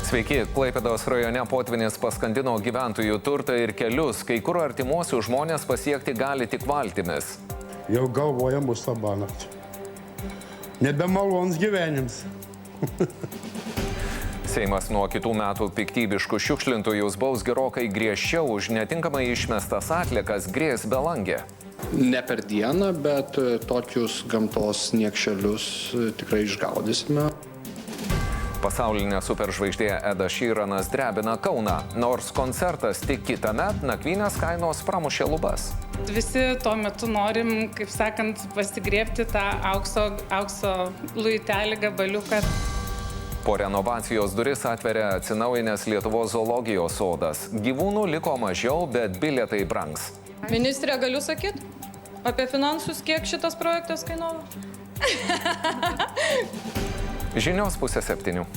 Sveiki, Klaipėdos rajone potvynis paskandino gyventojų turtą ir kelius, kai kur artimuosius žmonės pasiekti gali tik valtimis. Jau galvoja mūsų labanakti. Nebemalons gyvenims. Seimas nuo kitų metų piktybiškų šiukšlintojus baus gerokai griežčiau už netinkamai išmestas atliekas grės belangė. Ne per dieną, bet tokius gamtos niekšelius tikrai išgaudysime. Pasaulinė superžvaigždė Edas Šyranas drebina Kauną, nors koncertas tik kitąmet, nakvynės kainos pramušė lubas. Visi tuo metu norim, kaip sakant, pasigriebti tą aukso luitelį gabaliuką. Po renovacijos duris atveria atsinaujinęs Lietuvos zoologijos sodas. Gyvūnų liko mažiau, bet bilietai brangs. Ministrė, galiu sakyti apie finansus, kiek šitas projektas kainavo? Žinios 6:30.